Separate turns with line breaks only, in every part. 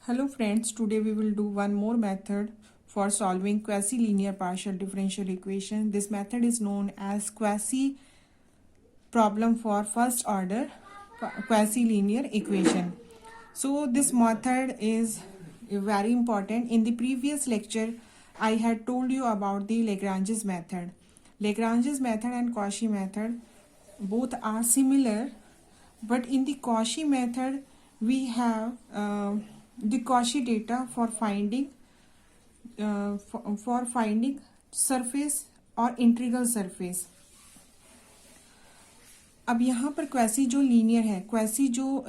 Hello friends, today we will do one more method for solving quasi-linear partial differential equation. This method is known as quasi problem for first order quasi-linear equation. So this method is very important. In the previous lecture, I had told you about the Lagrange's method. Lagrange's method and Cauchy method both are similar, but in the Cauchy method we have the Cauchy data for finding surface और integral surface. अब यहाँ पर quasi जो linear है, quasi जो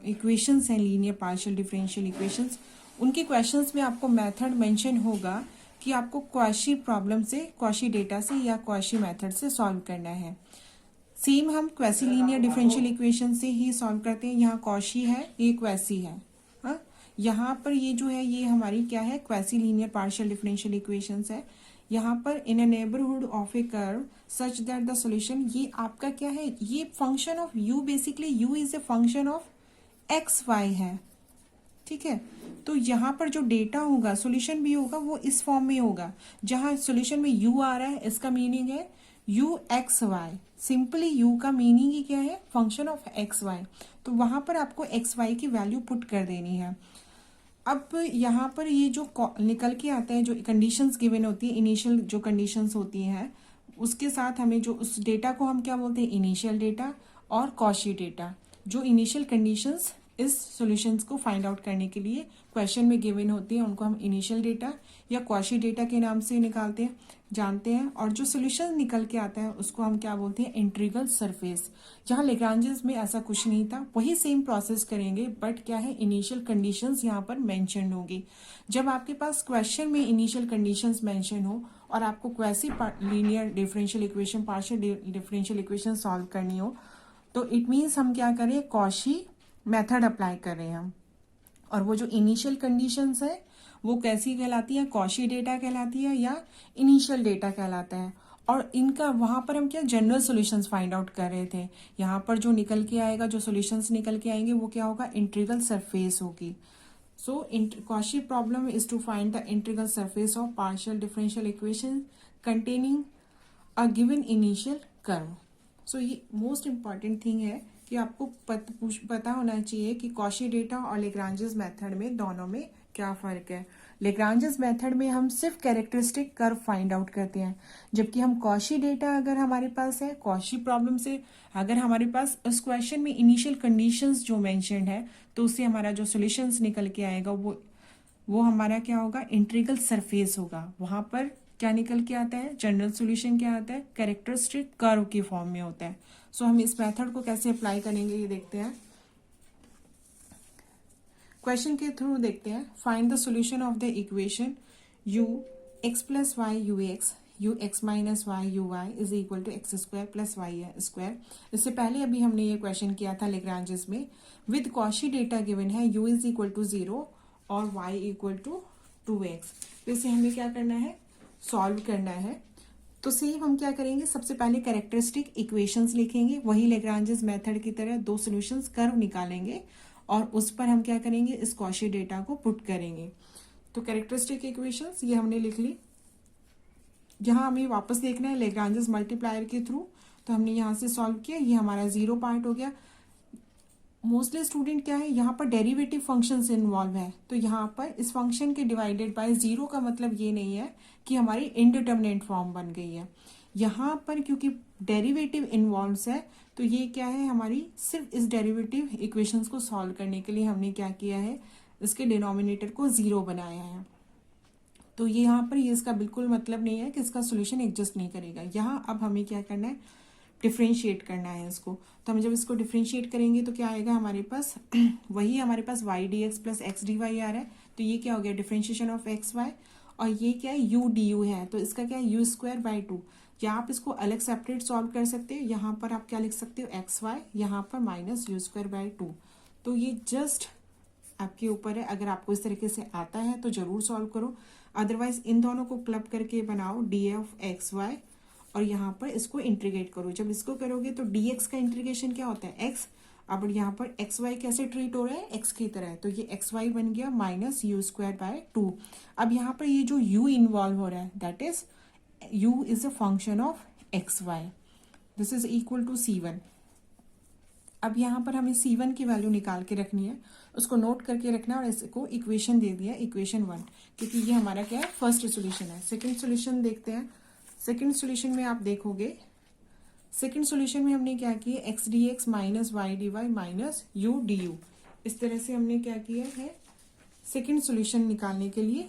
equations हैं linear partial differential equations, उनके questions में आपको मेथड मेंशन होगा कि आपको क्वेशी प्रॉब्लम से, क्वेशी डेटा से या क्वेशी मेथड से सॉल्व करना है. सेम हम क्वेसी लीनियर डिफरेंशियल इक्वेशन से ही सॉल्व करते हैं. यहाँ क्वेशी है, ये क्वेसी है. हाँ, यहाँ पर ये जो है ये हमारी क्या है, quasi linear partial differential equations है. यहाँ पर in a neighbourhood of a curve such that the solution, ये आपका क्या है, ये function of u, basically u is a function of x y है. ठीक है, तो यहाँ पर जो डेटा होगा, सॉल्यूशन भी होगा, वो इस फॉर्म में होगा. जहाँ सॉल्यूशन में यू आ रहा है, इसका मीनिंग है u x y. Simply u का मीनिंग ही क्या है, फंक्शन ऑफ एक्स वाई. तो वहां पर आपको एक्स वाई की वैल्यू पुट कर देनी है. अब यहाँ पर ये जो निकल के आता है, जो कंडीशंस गिवन होती है, इनिशियल जो कंडीशंस होती हैं, उसके साथ हमें जो उस डेटा को हम क्या बोलते हैं, इनिशियल डेटा और कॉशी डेटा. जो इनिशियल कंडीशंस इस सॉल्यूशंस को फाइंड आउट करने के लिए क्वेश्चन में गिवन होती है, उनको हम इनिशियल डेटा या कॉशी डेटा के नाम से निकालते हैं, जानते हैं. और जो सॉल्यूशन निकल के आता है उसको हम क्या बोलते हैं, इंटीग्रल सरफेस. जहाँ लेग्रांजेस में ऐसा कुछ नहीं था, वही सेम प्रोसेस करेंगे, बट क्या है, इनिशियल कंडीशंस यहाँ पर मेंशन होगी. जब आपके पास क्वेश्चन में इनिशियल कंडीशंस मेंशन हो और आपको quasi linear differential equation, partial differential equation solve करनी हो, तो इट मीन्स हम क्या करें, कॉशी मेथड अप्लाई कर रहे हैं हम. और वो जो इनिशियल कंडीशंस है वो कैसी कहलाती है, कॉशी डेटा कहलाती है या इनिशियल डेटा कहलाता है. और इनका वहां पर हम क्या जनरल सॉल्यूशंस फाइंड आउट कर रहे थे. यहाँ पर जो निकल के आएगा, जो सॉल्यूशंस निकल के आएंगे, वो क्या होगा, इंटीग्रल सरफेस होगी. So Cauchy problem is to find the integral surface of partial differential equation containing a given initial curve. So ये मोस्ट इंपॉर्टेंट थिंग है कि आपको पता होना चाहिए कि कॉशी डेटा और लेग्रांजेस मेथड में दोनों में क्या फर्क है. लेग्रांजेस मेथड में हम सिर्फ कैरेक्टरिस्टिक कर्व फाइंड आउट करते हैं, जबकि हम कॉशी डेटा अगर हमारे पास है, कॉशी प्रॉब्लम से अगर हमारे पास उस क्वेश्चन में इनिशियल कंडीशंस जो मेंशन्ड है, तो उससे हमारा जो सॉल्यूशंस निकल के आएगा वो हमारा क्या होगा, इंटीग्रल सरफेस होगा. वहां पर क्या निकल के आता है, जनरल सॉल्यूशन क्या आता है, कैरेक्टरिस्टिक कर्व की फॉर्म में होता है. सो हम इस मेथड को कैसे अप्लाई करेंगे ये देखते हैं. क्वेश्चन के थ्रू देखते हैं. Find the solution of the equation u x plus y u x, u x minus y u y is equal to x square plus y square. इससे पहले अभी हमने ये क्वेश्चन किया था लेग्रांजेस में. विद कॉशी डेटा गिवन है you is equal to 0 और वाई इक्वल टू 2x. तो इसे हमें क्या करना है, सॉल्व करना है. तो सेम हम क्या करेंगे, सबसे पहले कैरेक्टरिस्टिक इक्वेशंस लिखेंगे, वही लेग्रांजेस मेथड की तरह दो सॉल्यूशंस कर्व निकालेंगे और उस पर हम क्या करेंगे, इस कॉशी डेटा को पुट करेंगे. तो कैरेक्टरिस्टिक इक्वेशंस ये हमने लिख ली. यहाँ हमें वापस देखना है लेग्रांजेस मल्टीप्लायर के थ्रू, तो हमने यहाँ से सॉल्व किया, ये हमारा 0 पार्ट हो गया. मोस्टली स्टूडेंट क्या है, यहाँ पर डेरिवेटिव फंक्शंस इन्वॉल्व है, तो यहाँ पर इस फंक्शन के डिवाइडेड बाय 0 का मतलब ये नहीं है कि हमारी इनडिटरमिनेट फॉर्म बन गई है. यहाँ पर क्योंकि डेरिवेटिव इन्वॉल्व है, तो ये क्या है, हमारी सिर्फ इस डेरिवेटिव इक्वेशंस को सॉल्व करने के लिए हमने क्या किया है, इसके डिनोमिनेटर को 0 बनाया है. तो ये यहाँ पर ये इसका बिल्कुल मतलब नहीं है कि इसका सोल्यूशन एग्जिस्ट नहीं करेगा. यहाँ अब हमें क्या करना है, डिफ्रेंशिएट करना है इसको. तो हम जब इसको डिफ्रेंशिएट करेंगे तो क्या आएगा हमारे पास, वही हमारे पास y d x plus x d y आ रहा है. तो ये क्या हो गया, डिफ्रेंशिएशन ऑफ एक्स वाई. और ये क्या है, यू डी यू है, तो इसका क्या है, यू स्क्वायर बाई 2. या आप इसको अलग सेपरेट सॉल्व कर सकते हो. यहाँ पर आप क्या लिख सकते हो, एक्स वाई, यहाँ पर माइनस यू स्क्वायर बाई 2. तो ये जस्ट आपके ऊपर है. अगर आपको इस तरीके से आता है तो जरूर सॉल्व करो, अदरवाइज इन दोनों को क्लब करके बनाओ डी ऑफ एक्स वाई और यहाँ पर इसको इंटीग्रेट करो. जब इसको करोगे तो dx का इंटीग्रेशन क्या होता है, x. अब यहाँ पर एक्स वाई कैसे ट्रीट हो रहा है, एक्स की तरह, तो ये एक्स वाई बन गया माइनस यू स्क्वायर बाय 2। अब यहाँ पर ये जो u इन्वॉल्व हो रहा है that is u is a function of x y, this is equal to c1। अब यहाँ पर हमें c1 की वैल्यू निकाल के रखनी है, उसको नोट करके रखना है और इसको इक्वेशन दे दिया इक्वेशन 1, क्योंकि ये हमारा क्या है, फर्स्ट सोल्यूशन है। सेकंड सोल्यूशन देखते हैं। सेकंड सोल्यूशन में आप देखोगे, सेकंड सोल्यूशन में हमने क्या किया, x d x minus y d y minus u d u, इस तरह से हमने क्या किया है, सेकंड सोल्यूशन निकालने के लिए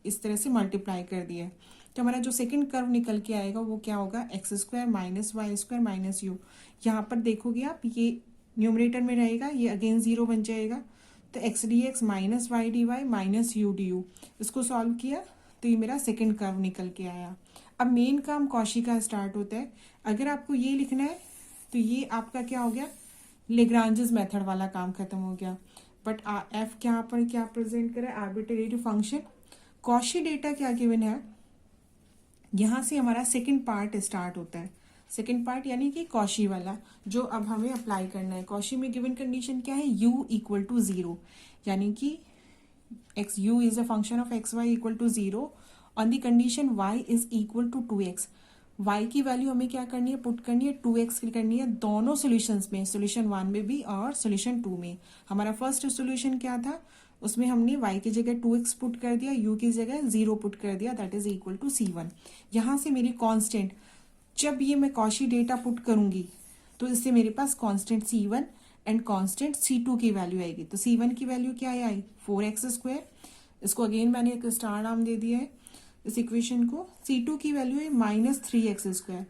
इस तरह से मल्टीप्लाई कर दिया है। तो हमारा जो सेकंड कर्व निकल के आएगा वो क्या होगा, x square minus y square minus u. यहाँ पर देखोगे आप, ये न्यूमरेटर में रहेगा, ये अगेन 0 बन जाएगा, तो x d x minus y d y minus u d u, इसको सॉल्व किया तो ये मेरा सेकंड कर्व निकल के आया। अब मेन काम कॉशी का स्टार्ट होता है। अगर आपको ये लिखना है तो ये आपका क्या हो गया, लेग्रांजेस मेथड वाला काम खत्म हो गया। बट एफ क्या पर क्या प्रेजेंट करा, आर्बिट्रेरी फंक्शन। कॉशी डेटा क्या गिवन है, यहाँ से हमारा सेकंड पार्ट स्टार्ट होता है। सेकंड पार्ट यानी कि कॉशी वाला, जो अब हमें अप्लाई करना है। कॉशी में गिवन कंडीशन क्या है, u इक्वल टू 0, यानी कि x u is a function of x y equal to 0 on the condition y is equal to 2x। y की वैल्यू हमें क्या करनी है, पुट करनी है, 2x की करनी है दोनों सॉल्यूशंस में, सॉल्यूशन 1 में भी और सॉल्यूशन 2 में। हमारा फर्स्ट सॉल्यूशन क्या था, उसमें हमने y की जगह 2x पुट कर दिया, u की जगह 0 पुट कर दिया, that is equal to c1। यहाँ से मेरी कांस्टेंट, जब ये मैं कॉशी डेटा पुट करूंगी तो इससे मेरे पास constant c1 and constant c2 की वैल्यू आएगी। तो c1 की वैल्यू क्या आई, 4x स्क्वायर, इसको अगेन मैंने एक स्टार नाम दे दिया है इस इक्वेशन को। c2 की वैल्यू है माइनस 3x स्क्वायर।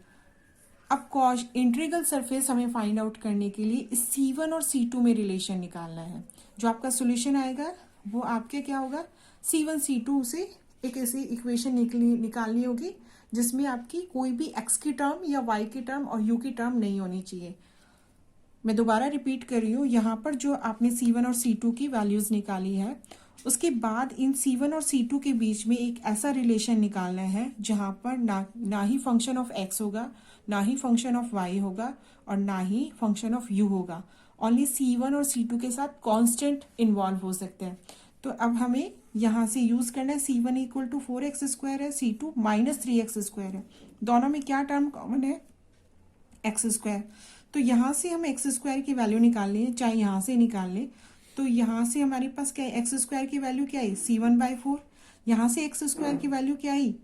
अब इंटीग्रल सरफेस हमें फाइंड आउट करने के लिए इस c1 और c2 में रिलेशन निकालना है। जो आपका सोल्यूशन आएगा वो आपके क्या होगा, c1 c2 से एक ऐसी इक्वेशन निकालनी होगी जिसमें आपकी कोई भी x की टर्म या y की टर्म और u की टर्म नहीं होनी चाहिए। मैं दोबारा रिपीट कर रही हूँ, यहाँ पर जो आपने c1 और c2 की वैल्यूज निकाली है, उसके बाद इन c1 और c2 के बीच में एक ऐसा रिलेशन निकालना है जहाँ पर ना ही फंक्शन ऑफ x होगा, ना ही फंक्शन ऑफ y होगा और ना ही फंक्शन ऑफ u होगा। ओनली c1 और c2 के साथ कांस्टेंट इन्वॉल्व हो सकते हैं। तो अब हमें यहाँ से यूज करना है, c1 equal to 4x square है, c2 माइनस 3x स्क्वायर है, दोनों में क्या टर्म कॉमन है, एक्स स्क्वायर। तो यहाँ से हम एक्स स्क्वायर की वैल्यू निकालनी है, चाहे यहाँ से निकाल लें। तो यहाँ से हमारे पास क्या है, एक्स स्क्वायर की वैल्यू क्या है, c1/4। यहाँ से एक्स स्क्वायर की वैल्यू क्या आई,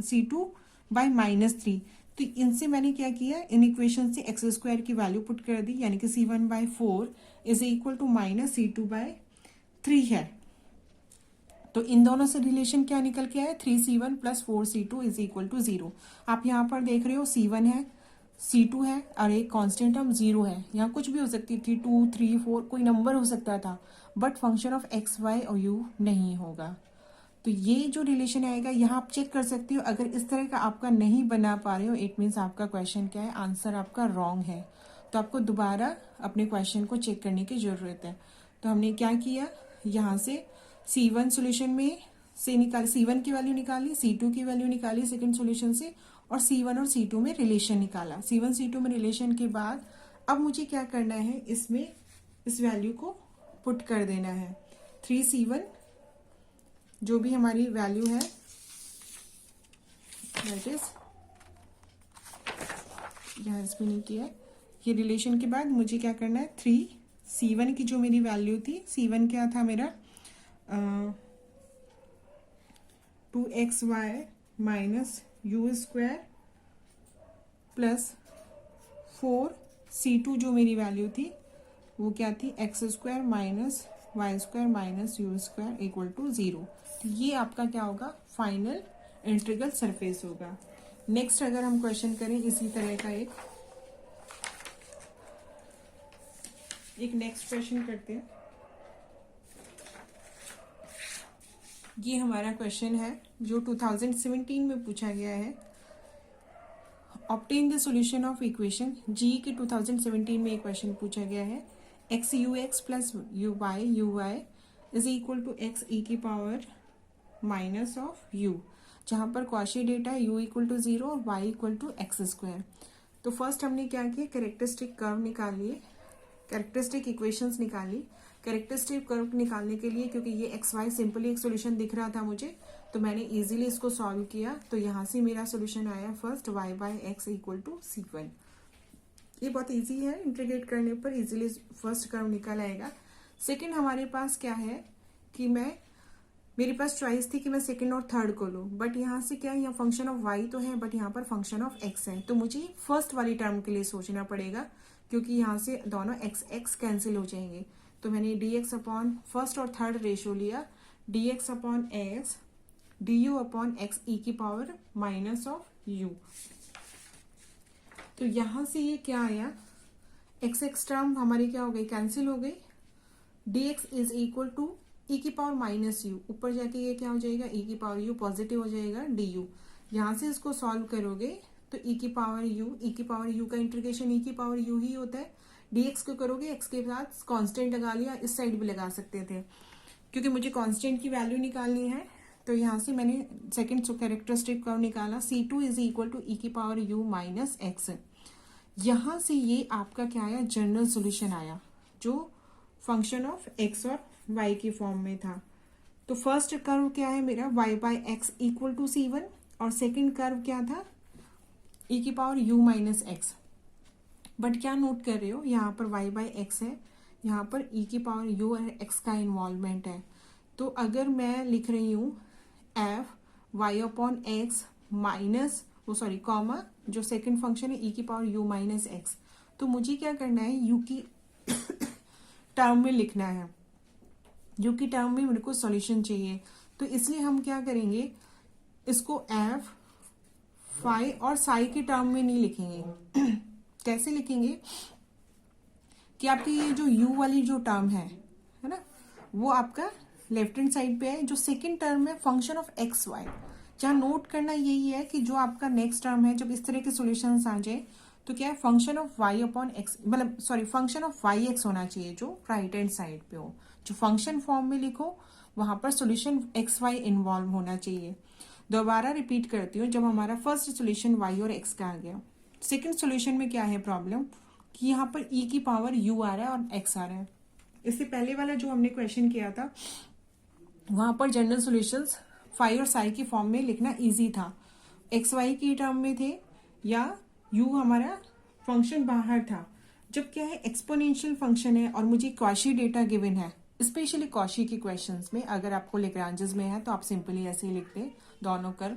c2/-3। तो इनसे मैंने क्या किया, इन इक्वेशन से एक्स स्क्वायर की वैल्यू पुट कर दी, यानी कि c1/4 is equal to minus c2/3 है। तो इन दोनों से रिलेशन क्या निकल के आया, 3c1 plus 4c2 is equal to 0। आप यहाँ पर देख रहे हो c1 है, c2 है और एक कांस्टेंट टर्म 0 है। यहाँ कुछ भी हो सकती थी, 2 3 4 कोई नंबर हो सकता था, but function of x y और यू नहीं होगा। तो ये जो रिलेशन आएगा यहाँ आप चेक कर सकते हो। अगर इस तरह का आपका नहीं बना पा रहे हो, इट मीन्स आपका क्वेश्चन क्या है, आंसर आपका रॉन्ग है। तो आपको दोबारा अपने क्वेश्चन को चेक करने की जरूरत है। तो हमने क्या किया, यहाँ से c1 सोल्यूशन में से निकाल, c1 की वैल्यू निकाली, c2 की वैल्यू निकाली सेकंड सोल्यूशन से, और c1 और c2 में रिलेशन निकाला। c1 c2 में रिलेशन के बाद अब मुझे क्या करना है, इसमें इस वैल्यू को पुट कर देना है। 3c1 जो भी हमारी वैल्यू है दैट इज, यहाँ इसमें नहीं किया, ये रिलेशन के बाद मुझे क्या करना है, 3c1 की जो मेरी वैल्यू थी, c1 क्या था मेरा 2xy minus u square plus 4c2 जो मेरी वैल्यू थी वो क्या थी, x square minus y square minus u square equal to 0। तो ये आपका क्या होगा, फाइनल इंटीग्रल सरफेस होगा। नेक्स्ट अगर हम क्वेश्चन करें इसी तरह का एक नेक्स्ट क्वेश्चन करते हैं। ये हमारा क्वेश्चन है जो 2017 में पूछा गया है। Obtain the solution of equation जी के 2017 में एक क्वेश्चन पूछा गया है, x u x plus u y is equal to x e की पावर माइनस ऑफ यू, जहाँ पर Cauchy data u equal to 0 और y equal to x square. तो फर्स्ट हमने क्या किया, कैरेक्टरिस्टिक कर्व निकाल लिए। कैरेक्टरिस्टिक इक्वेशंस निकाली। कैरेक्टरिस्टिक कर्व निकालने के लिए, क्योंकि ये एक्स वाई सिंपली एक सोल्यूशन दिख रहा था मुझे, तो मैंने इजीली इसको सॉल्व किया। तो यहाँ से मेरा सोल्यूशन आया first y by x equal to C1। ये बहुत इजी है, इंटीग्रेट करने पर इजीली फर्स्ट कर्व निकल आएगा। सेकंड हमारे पास क्या है कि मेरे पास चॉइस थी कि मैं सेकंड और थर्ड को लूँ, बट यहाँ से क्या है, यहाँ फंक्शन ऑफ y तो है बट यहाँ पर फंक्शन ऑफ x है, तो मुझे फर्स्ट वाली टर्म के लिए सोचना पड़ेगा, क्योंकि यहाँ से दोनों x कैंसिल हो जाएंगे। तो मैंने dx अपॉन फर्स्ट और थर्ड रेशो लिया, dx upon x du upon x e की पावर माइनस ऑफ u। तो यहाँ से ये क्या आया, x टर्म हमारी क्या हो गई, कैंसिल हो गई। dx इज इक्वल टू ई की पावर माइनस यू, ऊपर जाके ये क्या हो जाएगा, ई की पावर यू पॉजिटिव हो जाएगा du। यहाँ से इसको सॉल्व करोगे तो ई की पावर यू का इंटीग्रेशन ई की पावर यू ही होता है। dx को करोगे x के साथ कांस्टेंट लगा लिया, इस साइड भी लगा सकते थे, क्योंकि मुझे कांस्टेंट की वैल्यू निकालनी है। तो यहाँ से मैंने सेकंड कैरेक्टरिस्टिक कर्व निकाला, C2 इज इक्वल टू ई की पावर यू माइनस एक्स। यहाँ से ये आपका क्या आया, जनरल सोल्यूशन आया, जो फंक्शन ऑफ x और y की फॉर्म में था। तो फर्स्ट कर्व क्या है मेरा, y by x equal to C1, और सेकंड कर्व क्या था, e की power u minus x. But क्या नोट कर रहे हो, यहाँ पर y बाय एक्स है, यहाँ पर e की पावर u और x का इन्वॉल्वमेंट है। तो अगर मैं लिख रही हूँ f y upon x minus comma जो सेकंड फंक्शन है e की पावर u माइनस एक्स, तो मुझे क्या करना है, u की टर्म में लिखना है, u की टर्म में मेरे को सॉल्यूशन चाहिए। तो इसलिए हम क्या करेंगे, इसको f फाई और साई की टर्म में नहीं लिखेंगे। कैसे लिखेंगे कि आपकी ये जो u वाली जो टर्म है ना, वो आपका लेफ्ट हैंड साइड पे है, जो सेकंड टर्म है फंक्शन ऑफ एक्स वाई। जहाँ नोट करना यही है कि जो आपका नेक्स्ट टर्म है, जब इस तरह के सॉल्यूशंस आ जाए तो क्या है, function of y upon x, मतलब फंक्शन ऑफ वाई एक्स होना चाहिए, जो राइट हैंड साइड पे हो। जो फंक्शन फॉर्म में लिखो वहां पर सोल्यूशन एक्स वाई इन्वॉल्व होना चाहिए। दोबारा रिपीट करती हूँ, जब हमारा फर्स्ट सोल्यूशन y और x का आ गया, सेकंड सोल्यूशन में क्या है प्रॉब्लम, कि यहाँ पर e की पावर u आ रहा है और x आ रहा है। इससे पहले वाला जो हमने क्वेश्चन किया था, वहां पर जनरल सॉल्यूशंस फाई और साई की फॉर्म में लिखना इजी था, एक्स वाई की टर्म में थे, या u हमारा फंक्शन बाहर था। जब क्या है, एक्सपोनेंशियल फंक्शन है और मुझे कॉशी डेटा गिवन है, स्पेशली कॉशी के क्वेश्चंस में, अगर आपको लेग्रांजेस में है तो आप सिंपली ऐसे ही लिखते दोनों कर।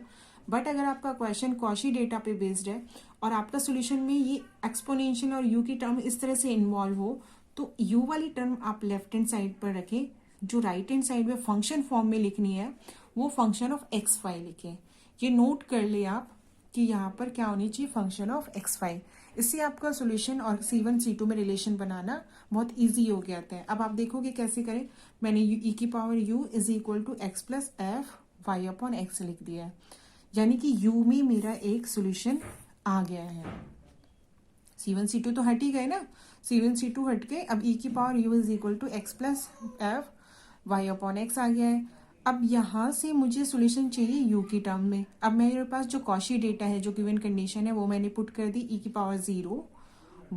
बट अगर आपका क्वेश्चन कॉशी डेटा पे बेस्ड है और आपका सोल्यूशन में ये एक्सपोनेंशियल और u की टर्म इस तरह से इन्वॉल्व हो, तो u वाली टर्म आप लेफ्ट हैंड साइड पर रखें, जो राइट हैंड साइड में फंक्शन फॉर्म में लिखनी है वो फंक्शन ऑफ एक्स वाई लिखें। ये नोट कर ले आप कि यहाँ पर क्या होनी चाहिए, फंक्शन ऑफ एक्स वाई। इससे आपका सोल्यूशन और C1 C2 में रिलेशन बनाना बहुत इजी हो गया है। अब आप देखोगे कैसे करें, मैंने e की power u is equal to x plus f y upon x लिख दिया है, यानी कि u में मेरा एक सोल्यूशन आ गया है। C1 C2 तो हट ही गए ना, C1 C2 हट गए, अब e की power u is equal to x plus f y upon x आ गया है। अब यहाँ से मुझे सॉल्यूशन चाहिए u की टर्म में। अब मेरे पास जो कॉशी डेटा है, जो गिवन कंडीशन है, वो मैंने पुट कर दी, e की power 0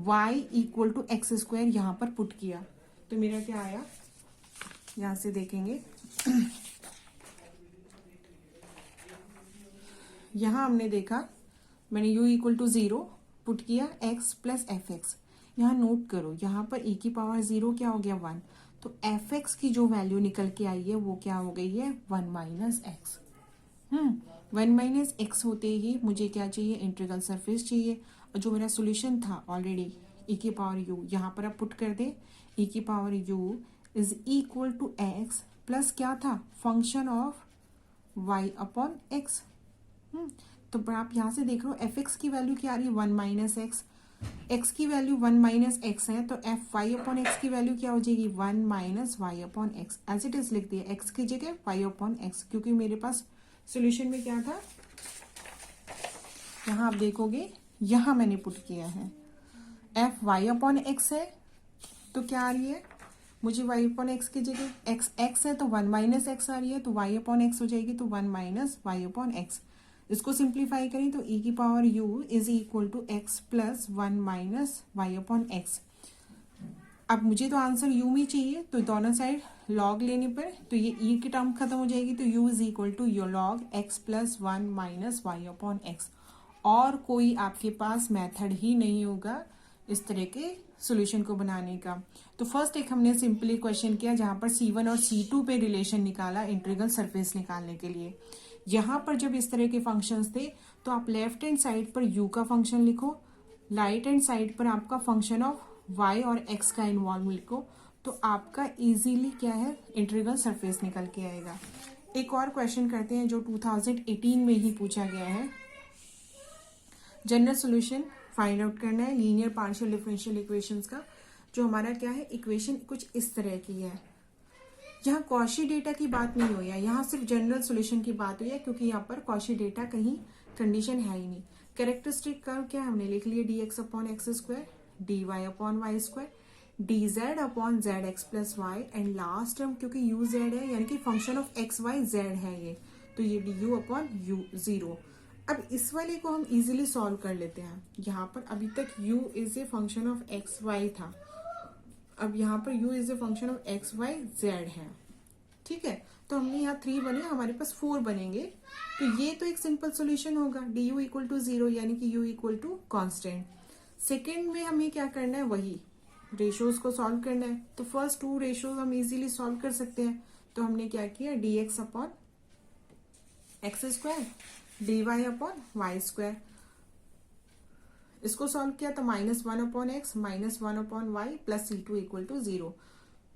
y equal to x square यहाँ पर पुट किया, तो मेरा क्या आया, यहाँ से देखेंगे यहाँ हमने देखा, मैंने u इक्वल टू 0 पुट किया, x प्लस एफ एक्स। यहाँ नोट करो, यहाँ पर e की पावर 0 क्या हो गया, 1, तो एफ एक्स की जो वैल्यू निकल के आई है वो क्या हो गई है, 1 माइनस एक्स। 1 माइनस एक्स होते ही मुझे क्या चाहिए, इंटीग्रल सरफेस चाहिए, और जो मेरा सोल्यूशन था ऑलरेडी e की पावर u, यहाँ पर आप पुट कर दे, e की power u is equal to x plus क्या था, function of y upon x. तो आप यहाँ से देख रहे हो एफ एक्स की वैल्यू क्या आ रही है, 1 माइनस एक्स, x की वैल्यू 1 माइनस एक्स है, तो एफ वाई अपॉन एक्स की वैल्यू क्या हो जाएगी, 1 minus y upon x. As it is लिख दिया, x की जगह y अपॉन एक्स, क्योंकि मेरे पास सोल्यूशन में क्या था, यहाँ आप देखोगे यहाँ मैंने पुट किया है एफ वाई अपॉन एक्स है, तो क्या आ रही है, मुझे y अपॉन एक्स की जगह x है तो 1 माइनस एक्स आ रही है, तो y अपॉन एक्स हो जाएगी, तो 1 माइनस वाई अपॉन एक्स। इसको सिंप्लीफाई करें तो e की power u is equal to x plus 1 minus y upon x. अब मुझे तो आंसर यू में चाहिए, तो दोनों साइड लॉग लेने पर तो ये ई की टर्म खत्म हो जाएगी, तो u is equal to your log x plus one minus y upon x. और कोई आपके पास मेथड ही नहीं होगा इस तरह के सॉल्यूशन को बनाने का। तो फर्स्ट एक हमने सिंपली क्वेश्चन किया जहां पर C1 और C2 पे रिलेशन निकाला इंटीग्रल सरफेस निकालने के लिए। यहाँ पर जब इस तरह के फंक्शंस थे तो आप लेफ्ट हैंड साइड पर u का फंक्शन लिखो, राइट हैंड साइड पर आपका फंक्शन ऑफ y और x का इन्वॉल्व लिखो, तो आपका इजीली क्या है इंटीग्रल सरफेस निकल के आएगा। एक और क्वेश्चन करते हैं जो 2018 में ही पूछा गया है। जनरल सॉल्यूशन फाइंड आउट करना है लीनियर पार्शियल डिफरेंशियल इक्वेशंस का। जो हमारा क्या है इक्वेशन कुछ इस तरह की है। यहाँ कॉशी डेटा की बात नहीं हुई है, यहाँ सिर्फ जनरल सॉल्यूशन की बात हुई है क्योंकि यहाँ पर कॉशी डेटा कहीं कंडीशन है ही नहीं। कैरेक्टरिस्टिक कर्व क्या हमने लिख लिया d x upon x square, d y upon y square, d z upon z x plus y, and last term क्योंकि यू जेड है यानी कि function of x y z है ये, तो ये d u upon u zero. अब इस वाले को हम इजीली सॉल्व कर लेते हैं। यहाँ पर अभी तक u is a function of x y था, अब यहाँ पर u is a function of x y z है, ठीक है। तो हमने यहाँ 3 बने, हमारे पास 4 बनेंगे, तो ये तो एक सिंपल सॉल्यूशन होगा डी यू इक्वल टू 0 यानी कि u equal to constant. Second में हमें क्या करना है वही रेशियोज को सॉल्व करना है, तो फर्स्ट 2 रेशियोज हम इजीली सॉल्व कर सकते हैं। तो हमने क्या किया d x upon x square d y upon y square, इसको सॉल्व किया तो -1 upon x minus 1 upon y plus C2 equal to 0।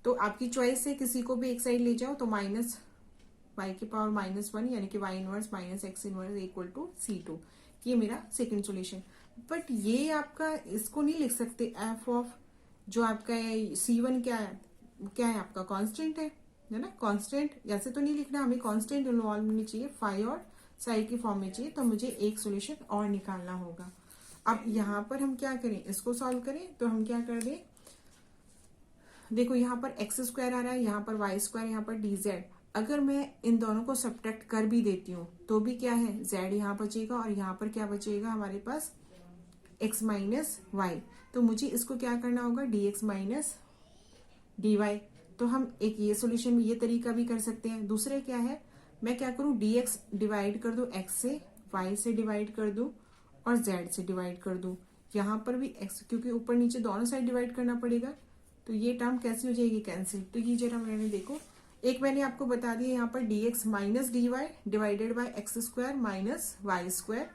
तो आपकी चॉइस है, किसी को भी एक साइड ले जाओ तो माइनस वाई की पावर -1 यानी कि y inverse minus x inverse equal to C2। ये मेरा सेकंड सॉल्यूशन। बट ये आपका इसको नहीं लिख सकते एफ ऑफ जो आपका C1 क्या है आपका कांस्टेंट है ना, कांस्टेंट ऐसे तो नहीं लिखना, हमें कांस्टेंट इन्वॉल्व नहीं चाहिए, फाई और साई की फॉर्म में चाहिए, तो मुझे एक सॉल्यूशन और निकालना होगा। अब यहाँ पर हम क्या करें इसको सॉल्व करें, तो हम क्या कर दें, देखो यहाँ पर एक्स स्क्वायर आ रहा है, यहाँ पर वाई स्क्वायर, यहाँ पर डी जेड। अगर मैं इन दोनों को सब्ट्रैक्ट कर भी देती हूँ तो भी क्या है जेड यहाँ बचेगा और यहाँ पर क्या बचेगा हमारे पास एक्स माइनस वाई। तो मुझे इसको क्या करना होगा d x minus d y. तो हम एक ये सॉल्यूशन ये तरीका भी कर सकते हैं। दूसरे क्या है, मैं क्या करूं डी एक्स डिवाइड कर दूं एक्स से, वाई से डिवाइड कर दूं और जेड से डिवाइड कर दूं। यहाँ पर भी एक्स क्योंकि ऊपर नीचे दोनों साइड डिवाइड करना पड़ेगा, तो ये टर्म कैसे हो जाएगी कैंसिल। तो ये जरा मैंने देखो एक मैंने आपको बता दिया यहाँ पर d x minus d y divided by x square minus y square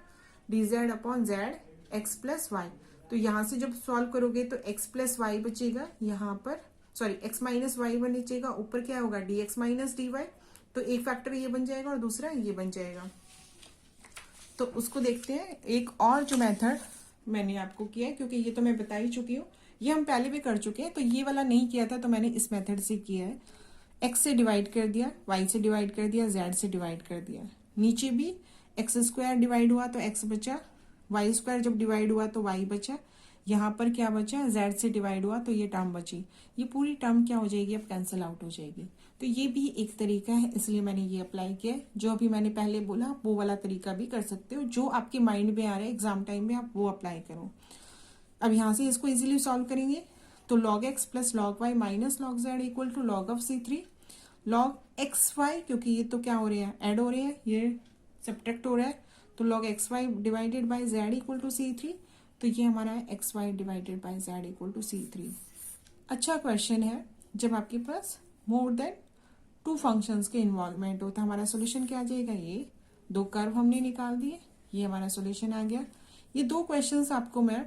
d z upon z x plus y. तो यहाँ से जब सॉल्व करोगे तो एक्स प्लस वाई बचेगा, यहाँ पर सॉरी एक्स माइनस वाई बचेगा, ऊपर क्या होगा d x minus d y. तो एक फैक्टर ये बन जाएगा और दूसरा ये बन जाएगा। तो उसको देखते हैं एक और जो मेथड मैंने आपको किया है, क्योंकि ये तो मैं बता ही चुकी हूँ, ये हम पहले भी कर चुके हैं, तो ये वाला नहीं किया था तो मैंने इस मेथड से किया है। एक्स से डिवाइड कर दिया, वाई से डिवाइड कर दिया, जेड से डिवाइड कर दिया, नीचे भी एक्स स्क्वायर डिवाइड हुआ तो एक्स बचा, वाई स्क्वायर जब डिवाइड हुआ तो वाई बचा, यहाँ पर क्या बचा जेड से डिवाइड हुआ तो ये टर्म बची। ये पूरी टर्म क्या हो जाएगी अब कैंसिल आउट हो जाएगी। तो ये भी एक तरीका है, इसलिए मैंने ये अप्लाई किया। जो अभी मैंने पहले बोला वो वाला तरीका भी कर सकते हो, जो आपके माइंड में आ रहा है एग्जाम टाइम में आप वो अप्लाई करो। अब यहाँ से इसको इजीली सॉल्व करेंगे तो log x plus log y minus log z equal to log of C3 log x y, क्योंकि ये तो क्या हो रहे हैं ऐड हो रहे हैं, ये सब्ट्रैक्ट हो रहा है, तो log x y divided by z equal to C3। तो ये हमारा है x y divided by z equal to C3। अच्छा क्वेश्चन है जब आपके पास मोर देन 2 फंक्शंस के इन्वॉल्वमेंट होता है। हमारा सोल्यूशन क्या आ जाएगा, ये 2 कर्व हमने निकाल दिए, ये हमारा सोल्यूशन आ गया। ये 2 क्वेश्चंस आपको मैं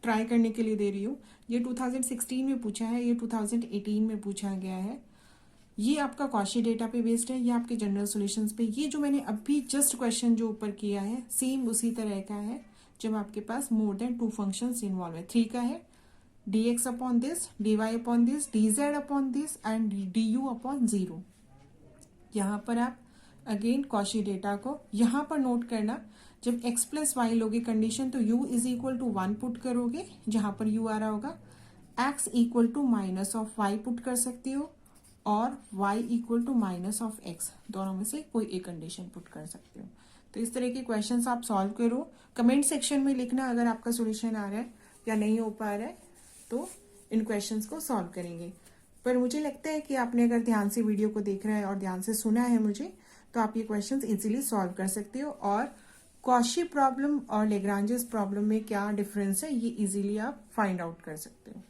ट्राई करने के लिए दे रही हूँ। ये 2016 में पूछा है, ये 2018 में पूछा गया है। ये आपका कॉशी डेटा पे बेस्ड है, ये आपके जनरल सॉल्यूशंस पे। ये जो मैंने अभी जस्ट क्वेश्चन जो ऊपर किया है सेम उसी तरह का है, जब आपके पास मोर देन 2 फंक्शंस इन्वॉल्व है। 3 का है d x upon this, d y upon this, d z upon this and d u upon 0। यहाँ पर आप अगेन कॉशी डेटा को यहाँ पर नोट करना, जब x प्लस वाई लोगे कंडीशन तो u is equal to 1 put करोगे, जहां पर u आ रहा होगा x equal to minus of y put कर सकते हो और y equal to minus of x, दोनों में से कोई एक कंडीशन पुट कर सकते हो। तो इस तरह के क्वेश्चंस आप सॉल्व करो, कमेंट सेक्शन में लिखना अगर आपका सोल्यूशन आ रहा है या नहीं हो पा रहा है तो इन क्वेश्चंस को सॉल्व करेंगे। पर मुझे लगता है कि आपने अगर ध्यान से वीडियो को देख रहे हैं और ध्यान से सुना है मुझे, तो आप ये क्वेश्चंस इजीली सॉल्व कर सकते हो। और कॉशी प्रॉब्लम और लेग्रांजेस प्रॉब्लम में क्या डिफरेंस है ये इजीली आप फाइंड आउट कर सकते हो।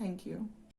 Thank you.